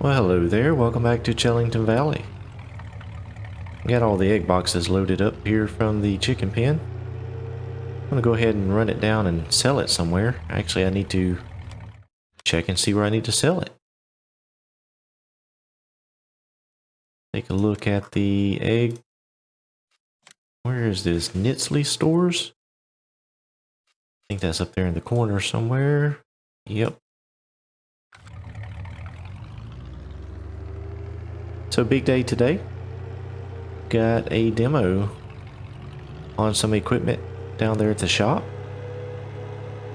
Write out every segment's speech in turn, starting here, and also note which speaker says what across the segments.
Speaker 1: Well, hello there. Welcome back to Chellington Valley. Got all the egg boxes loaded up here from the chicken pen. I'm gonna go ahead and run it down and sell it somewhere. Actually, I need to check and see where I need to sell it. Take a look at the egg. Where is this? Knitsley Stores? I think that's up there in the corner somewhere. Yep. So big day today. Got a demo on some equipment down there at the shop.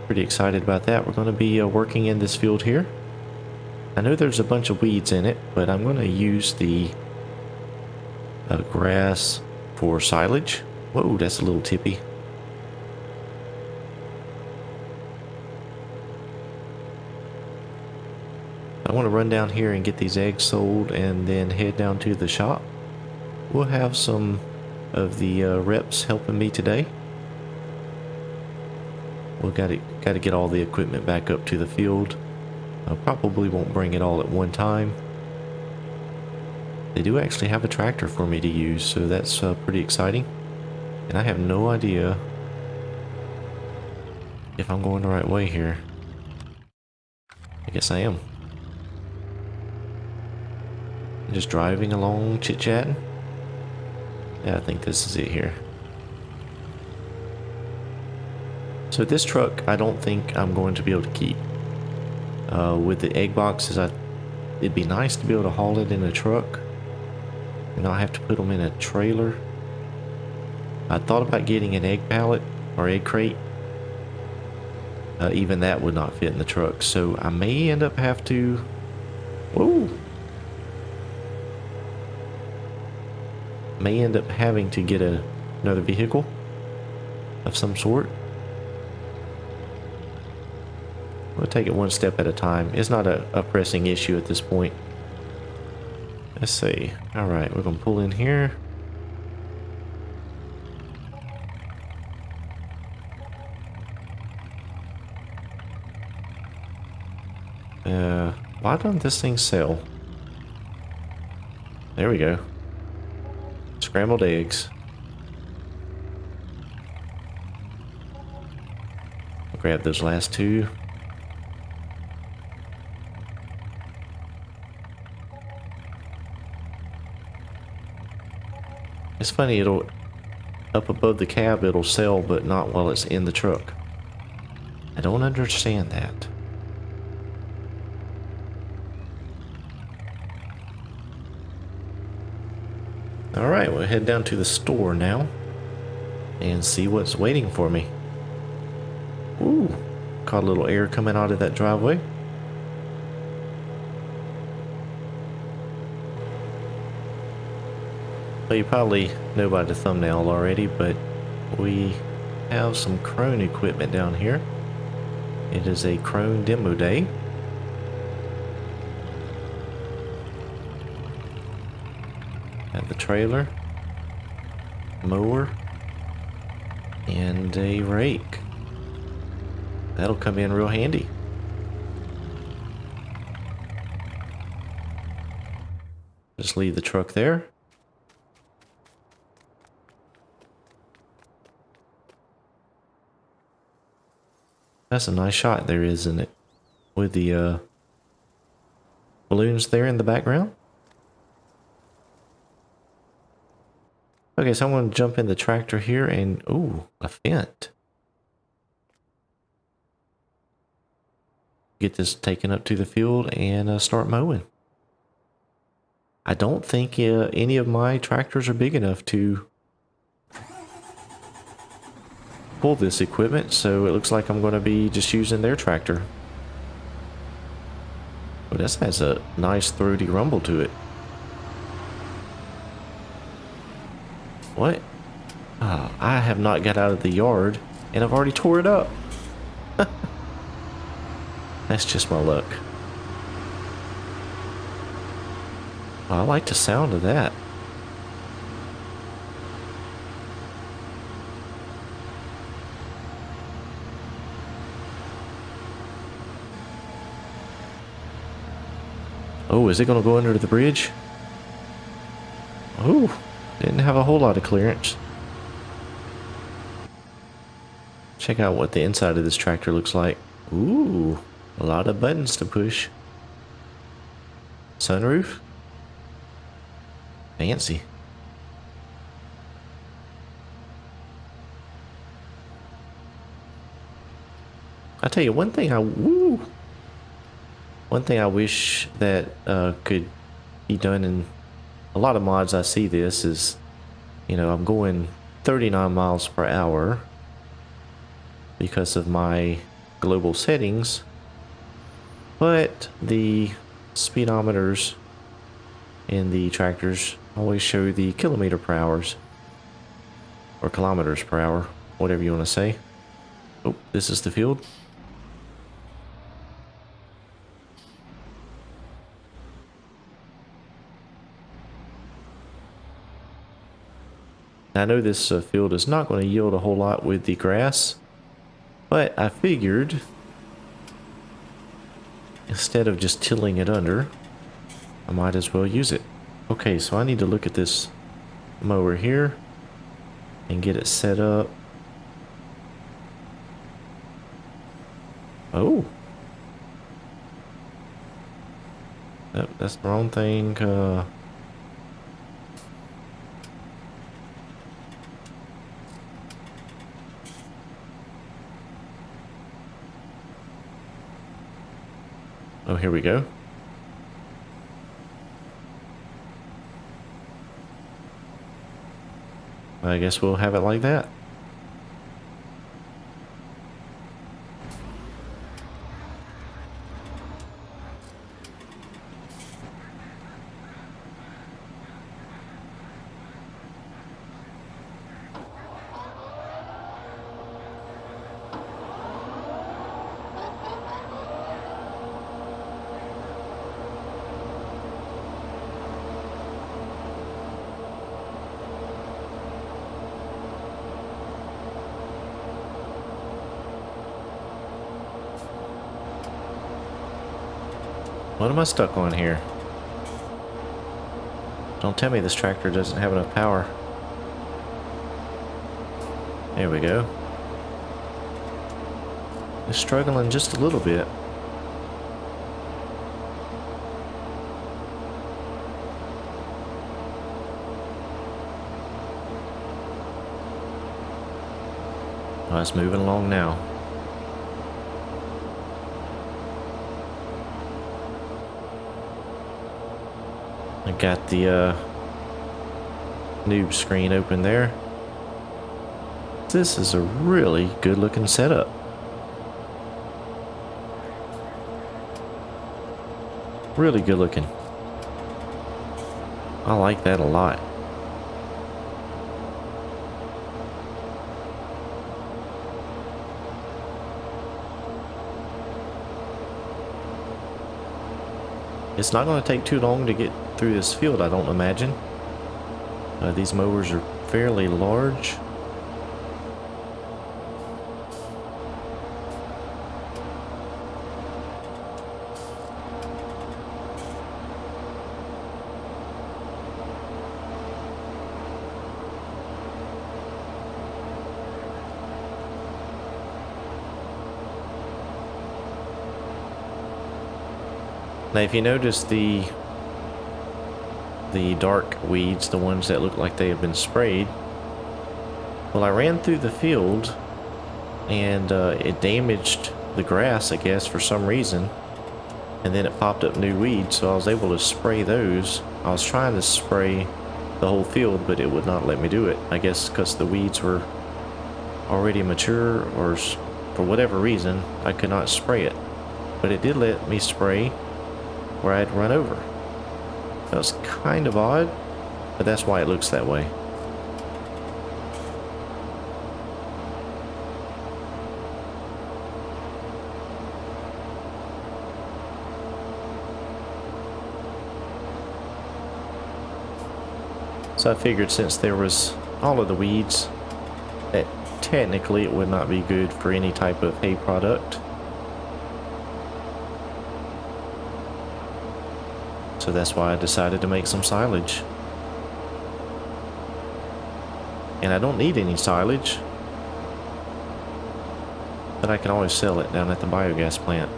Speaker 1: Pretty excited about that. We're going to be working in this field here. I know there's a bunch of weeds in it, but I'm going to use the grass for silage. Whoa, that's a little tippy. I want to run down here and get these eggs sold and then head down to the shop. We'll have some of the reps helping me today. We've got to get all the equipment back up to the field. I probably won't bring it all at one time. They do actually have a tractor for me to use, so that's pretty exciting. And I have no idea if I'm going the right way here. I guess I am. Just driving along, chit-chatting. Yeah, I think this is it here. So this truck, I don't think I'm going to be able to keep. With the egg boxes, it'd be nice to be able to haul it in a truck and not have to put them in a trailer. I thought about getting an egg pallet or egg crate. Even that would not fit in the truck, so I may end up have to... Whoa! May end up having to get another vehicle of some sort. We'll take it one step at a time. It's not a pressing issue at this point. Let's see. Alright, we're going to pull in here. Why doesn't this thing sell? There we go. Scrambled eggs. I'll grab those last two. It's funny, it'll up above the cab it'll sell, but not while it's in the truck. I don't understand that. Alright, we'll head down to the store now and see what's waiting for me. Ooh, caught a little air coming out of that driveway. Well, you probably know by the thumbnail already, but we have some Krone equipment down here. It is a Krone demo day. Have the trailer, mower, and a rake. That'll come in real handy. Just leave the truck there. That's a nice shot there, isn't it? With the balloons there in the background. Okay, so I'm going to jump in the tractor here and... Ooh, a fent. Get this taken up to the field and start mowing. I don't think any of my tractors are big enough to pull this equipment, so it looks like I'm going to be just using their tractor. Oh, this has a nice throaty rumble to it. What? Oh, I have not got out of the yard and I've already tore it up. That's just my luck. Well, I like the sound of that. Oh, is it going to go under the bridge? Oh, didn't have a whole lot of clearance. Check out what the inside of this tractor looks like. Ooh, a lot of buttons to push. Sunroof? Fancy. I tell you one thing one thing I wish that could be done in a lot of mods. I see this is, you know, I'm going 39 miles per hour because of my global settings, but the speedometers in the tractors always show the kilometer per hours or kilometers per hour, whatever you want to say. Oh, this is the field. I know this field is not going to yield a whole lot with the grass, but I figured instead of just tilling it under, I might as well use it. Okay, so I need to look at this mower here and get it set up. Oh. Yep, that's the wrong thing. Oh, here we go. I guess we'll have it like that. What am I stuck on here? Don't tell me this tractor doesn't have enough power. There we go. It's struggling just a little bit. Oh, it's moving along now. I got the noob screen open there. This is a really good looking setup. Really good looking. I like that a lot. It's not going to take too long to get through this field, I don't imagine. These mowers are fairly large. Now, if you notice the dark weeds, the ones that look like they have been sprayed, well, I ran through the field and it damaged the grass, I guess, for some reason, and then it popped up new weeds, so I was able to spray those. I was trying to spray the whole field, but it would not let me do it. I guess because the weeds were already mature, or for whatever reason I could not spray it, but it did let me spray where I had run over. That was kind of odd, but that's why it looks that way. So I figured since there was all of the weeds, that technically it would not be good for any type of hay product. So that's why I decided to make some silage. And I don't need any silage, but I can always sell it down at the biogas plant.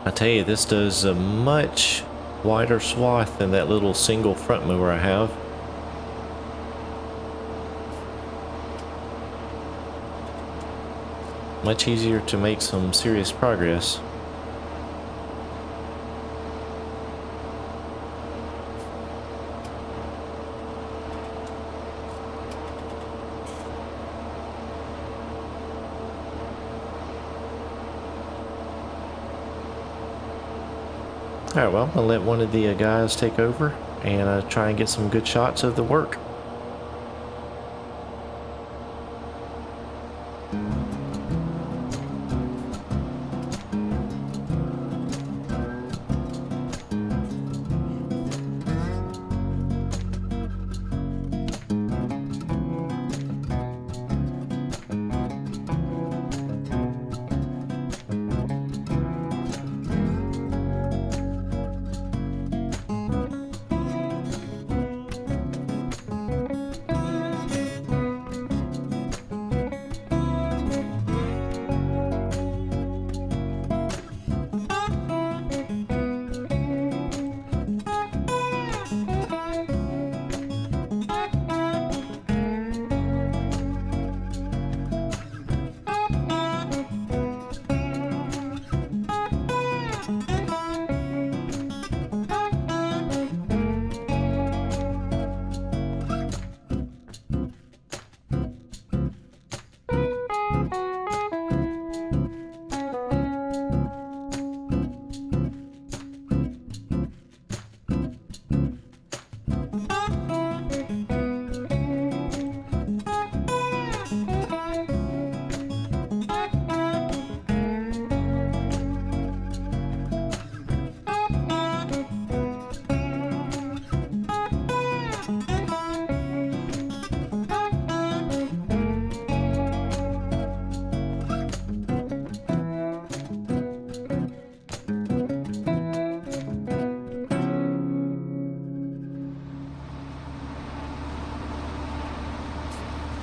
Speaker 1: I tell you, this does a much wider swath than that little single front mower I have. Much easier to make some serious progress. Alright, well, I'm going to let one of the guys take over and try and get some good shots of the work.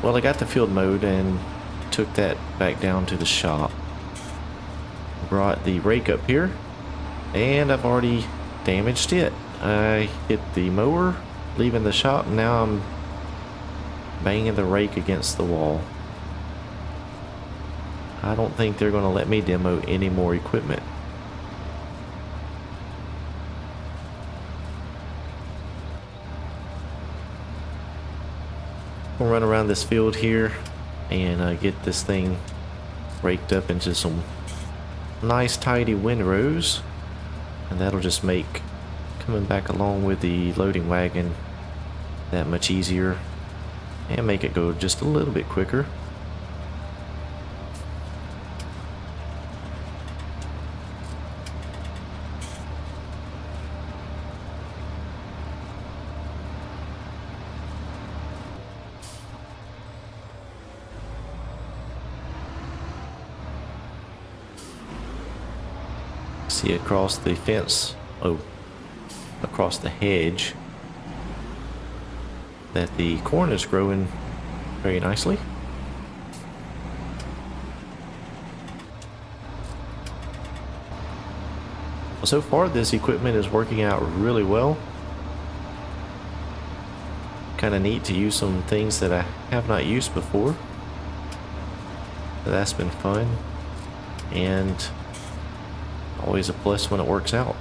Speaker 1: Well, I got the field mowed and took that back down to the shop. Brought the rake up here, and I've already damaged it. I hit the mower, leaving the shop, and now I'm banging the rake against the wall. I don't think they're going to let me demo any more equipment. We'll run around this field here and get this thing raked up into some nice tidy windrows, and that'll just make coming back along with the loading wagon that much easier and make it go just a little bit quicker. See across the fence, across the hedge, that the corn is growing very nicely. Well, so far this equipment is working out really well. Kind of neat to use some things that I have not used before. That's been fun, and always a plus when it works out.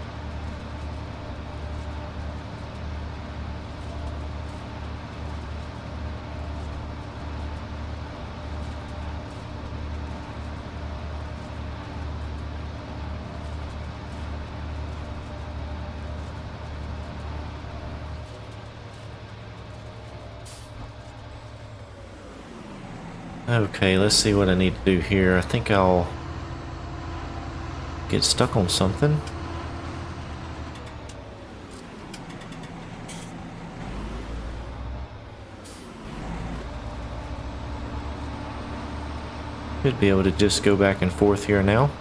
Speaker 1: Okay, let's see what I need to do here. I think I'll get stuck on something. Should be able to just go back and forth here now.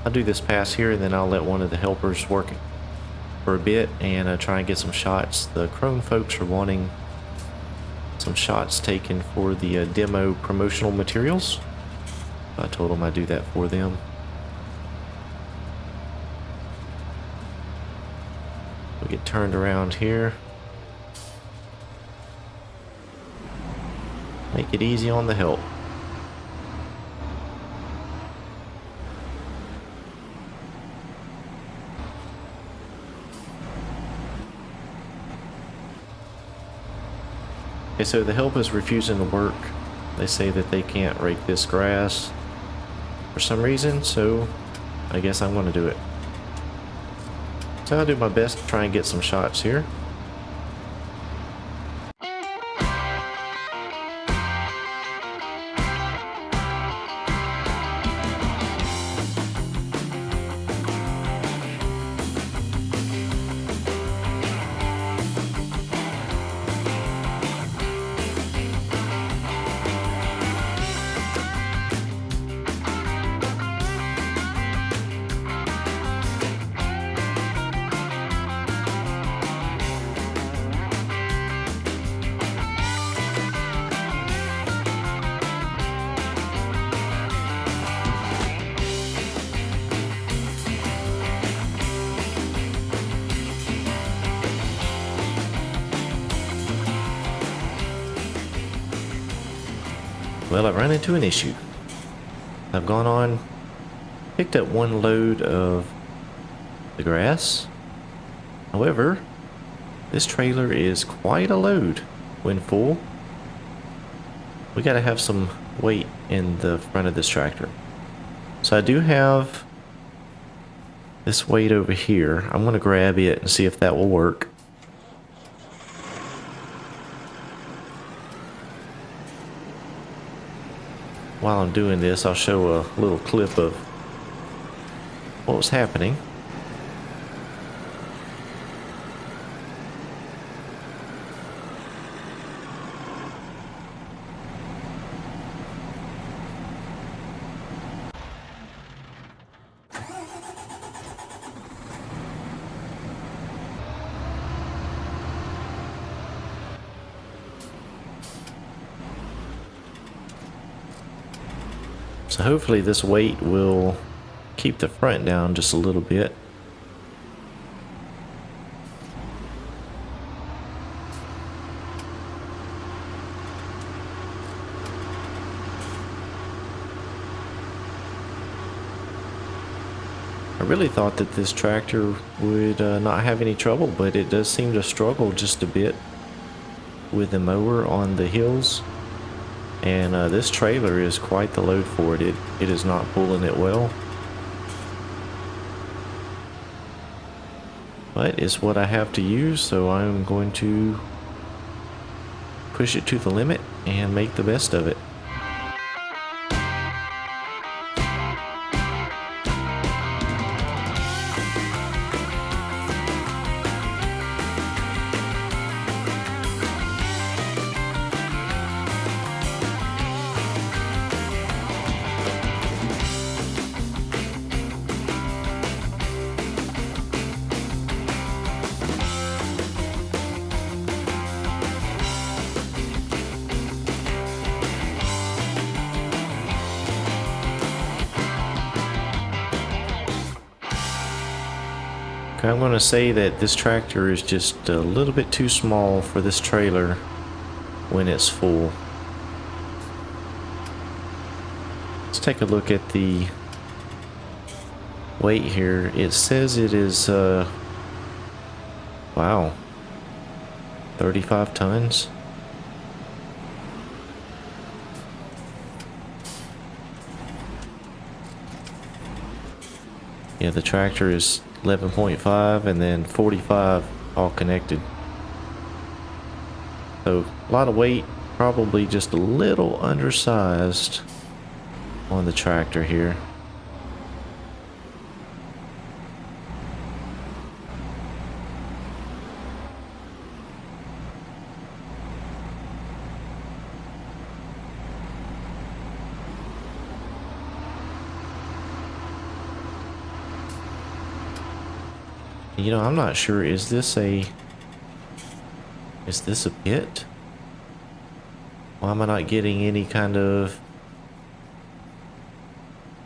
Speaker 1: I'll do this pass here and then I'll let one of the helpers work for a bit and try and get some shots. The Krone folks are wanting some shots taken for the demo promotional materials. I told them I'd do that for them. We get turned around here. Make it easy on the help. Okay, so the help is refusing to work. They say that they can't rake this grass for some reason, so I guess I'm going to do it. So I'll do my best to try and get some shots here. Well, I've run into an issue. I've gone on, picked up one load of the grass. However, this trailer is quite a load when full. We gotta have some weight in the front of this tractor. So I do have this weight over here. I'm gonna grab it and see if that will work. While I'm doing this, I'll show a little clip of what was happening. So hopefully this weight will keep the front down just a little bit. I really thought that this tractor would not have any trouble, but it does seem to struggle just a bit with the mower on the hills. And this trailer is quite the load for it. It is not pulling it well. But it's what I have to use, so I'm going to push it to the limit and make the best of it. Okay, I'm going to say that this tractor is just a little bit too small for this trailer when it's full. Let's take a look at the weight here. It says it is, wow, 35 tons. Yeah, the tractor is 11.5 and then 45 all connected. So a lot of weight, probably just a little undersized on the tractor here. You know, I'm not sure, is this a pit? Why am I not getting any kind of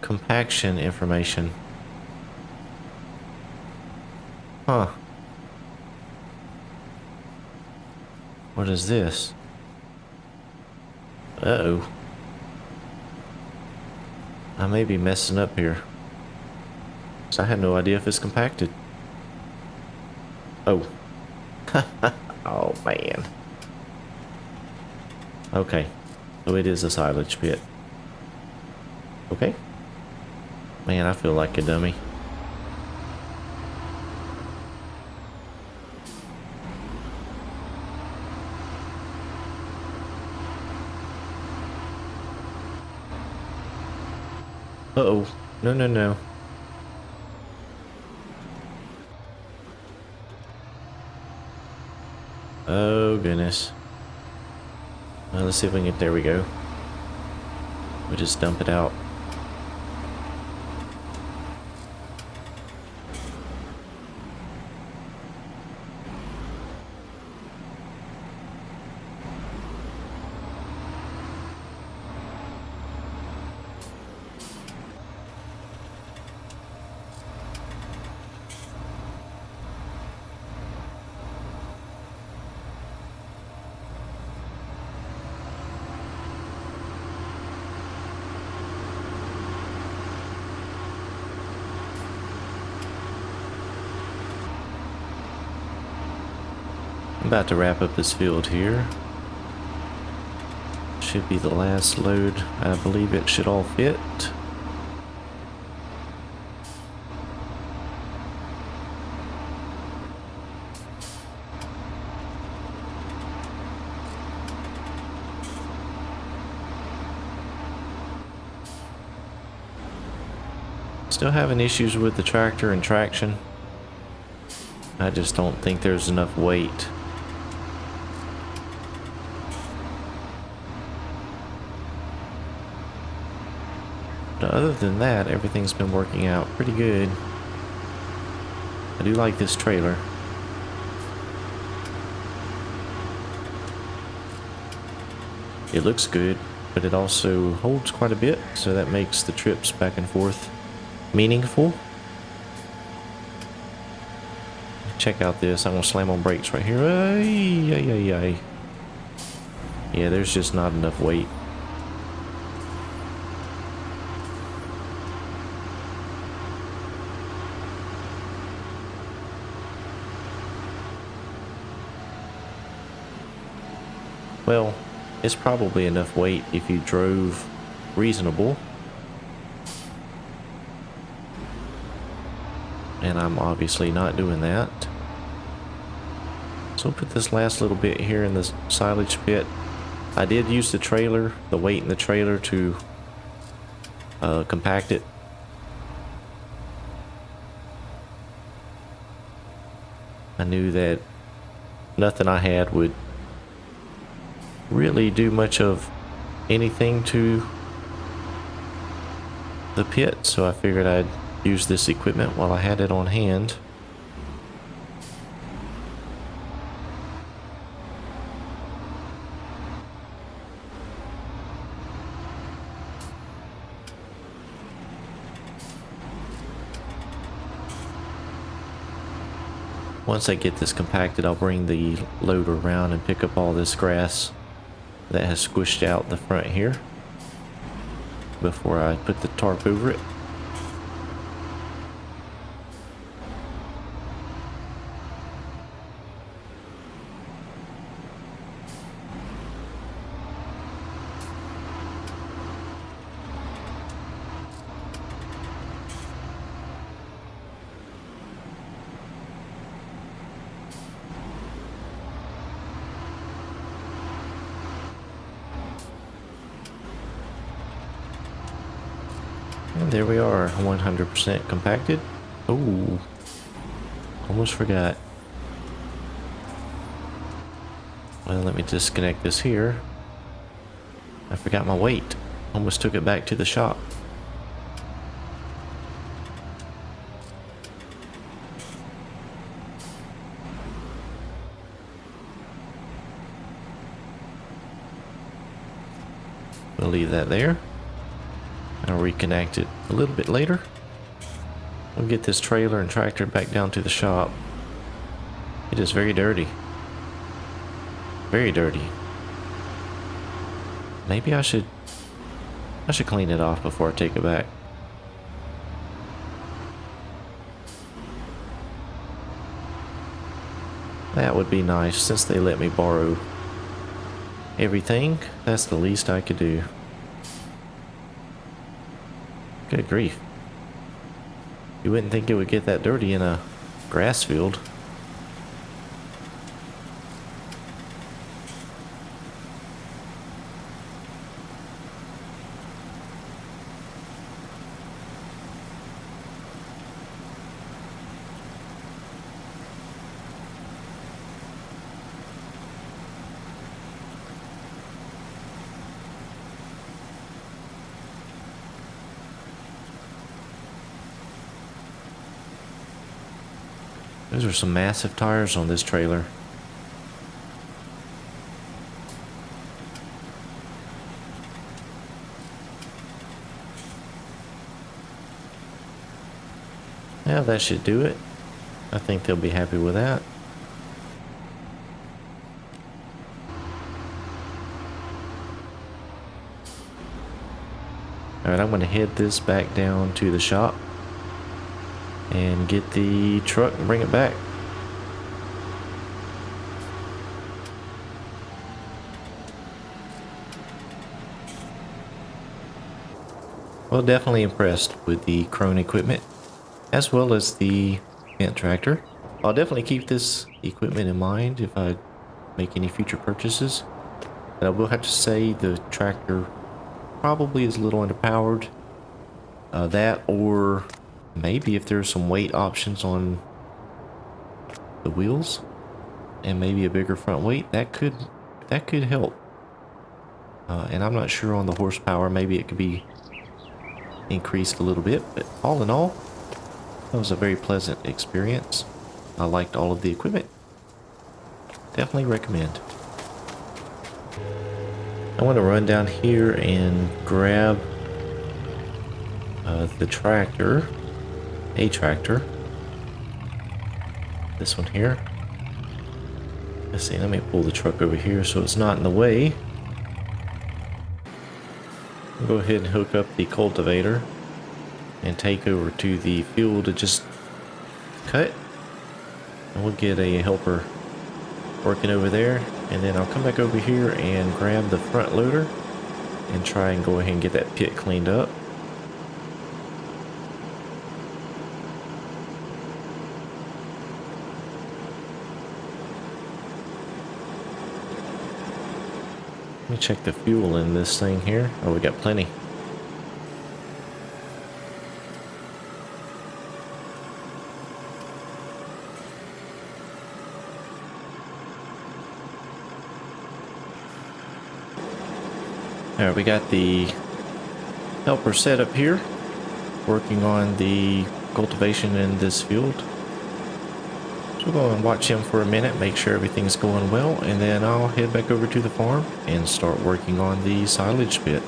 Speaker 1: compaction information? Huh. What is this? Uh-oh. I may be messing up here. 'Cause I had no idea if it's compacted. Oh. Oh, man. Okay. So it is a silage pit. Okay. Man, I feel like a dummy. Uh-oh. No, no, no. Oh, goodness. Well, let's see if we can get... There we go. We just dump it out. I'm about to wrap up this field here. Should be the last load. I believe it should all fit. Still having issues with the tractor and traction. I just don't think there's enough weight. But other than that, everything's been working out pretty good. I do like this trailer. It looks good, but it also holds quite a bit, so that makes the trips back and forth meaningful. Check out this. I'm gonna slam on brakes right here. Ay, ay, ay, ay. Yeah, there's just not enough weight. Well, it's probably enough weight if you drove reasonable. And I'm obviously not doing that. So I'll put this last little bit here in the silage pit. I did use the trailer, the weight in the trailer to compact it. I knew that nothing I had would really do much of anything to the pit, so I figured I'd use this equipment while I had it on hand. Once I get this compacted, I'll bring the loader around and pick up all this grass that has squished out the front here before I put the tarp over it. And there we are, 100% compacted. Oh, almost forgot. Well, let me disconnect this here. I forgot my weight. Almost took it back to the shop. We'll leave that there. I'll reconnect it a little bit later. We'll get this trailer and tractor back down to the shop. It is very dirty. Very dirty. Maybe I should clean it off before I take it back. That would be nice since they let me borrow everything. That's the least I could do. Good grief. You wouldn't think it would get that dirty in a grass field. Those are some massive tires on this trailer. Yeah, that should do it. I think they'll be happy with that. Alright, I'm going to head this back down to the shop and get the truck and bring it back. Well, definitely impressed with the Krone equipment as well as the Ant tractor. I'll definitely keep this equipment in mind if I make any future purchases. But I will have to say the tractor probably is a little underpowered. That, or maybe if there's some weight options on the wheels and maybe a bigger front weight, that could help. And I'm not sure on the horsepower. Maybe it could be increased a little bit, but all in all, that was a very pleasant experience. I liked all of the equipment. Definitely recommend. I want to run down here and grab the tractor, a tractor. This one here. Let's see, let me pull the truck over here so it's not in the way. I'll go ahead and hook up the cultivator and take over to the field to just cut. And we'll get a helper working over there, and then I'll come back over here and grab the front loader and try and go ahead and get that pit cleaned up. Let me check the fuel in this thing here. Oh, we got plenty. Alright, we got the helper set up here, working on the cultivation in this field. So we'll go and watch him for a minute, make sure everything's going well, and then I'll head back over to the farm and start working on the silage pit.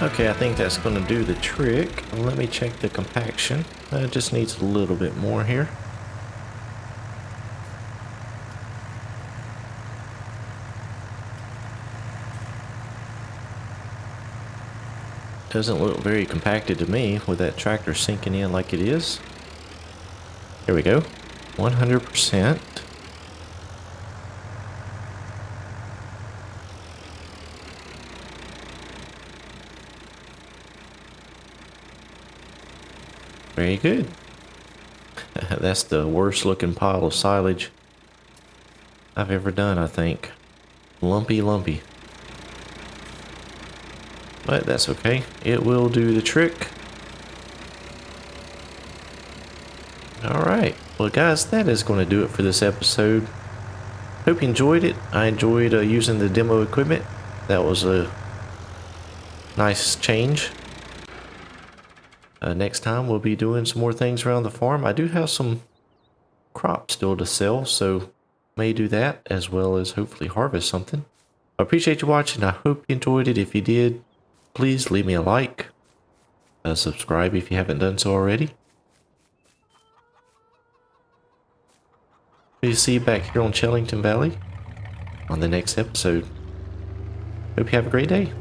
Speaker 1: Okay, I think that's going to do the trick. Let me check the compaction. It just needs a little bit more here. Doesn't look very compacted to me with that tractor sinking in like it is. Here we go. 100%. Very good. That's the worst looking pile of silage I've ever done, I think. Lumpy, lumpy. But that's okay. It will do the trick. Alright. Well, guys, that is going to do it for this episode. Hope you enjoyed it. I enjoyed using the demo equipment. That was a nice change. Next time we'll be doing some more things around the farm. I do have some crops still to sell, so may do that as well as hopefully harvest something. I appreciate you watching. I hope you enjoyed it. If you did, please leave me a like. Subscribe if you haven't done so already. We'll see you back here on Chellington Valley on the next episode. Hope you have a great day.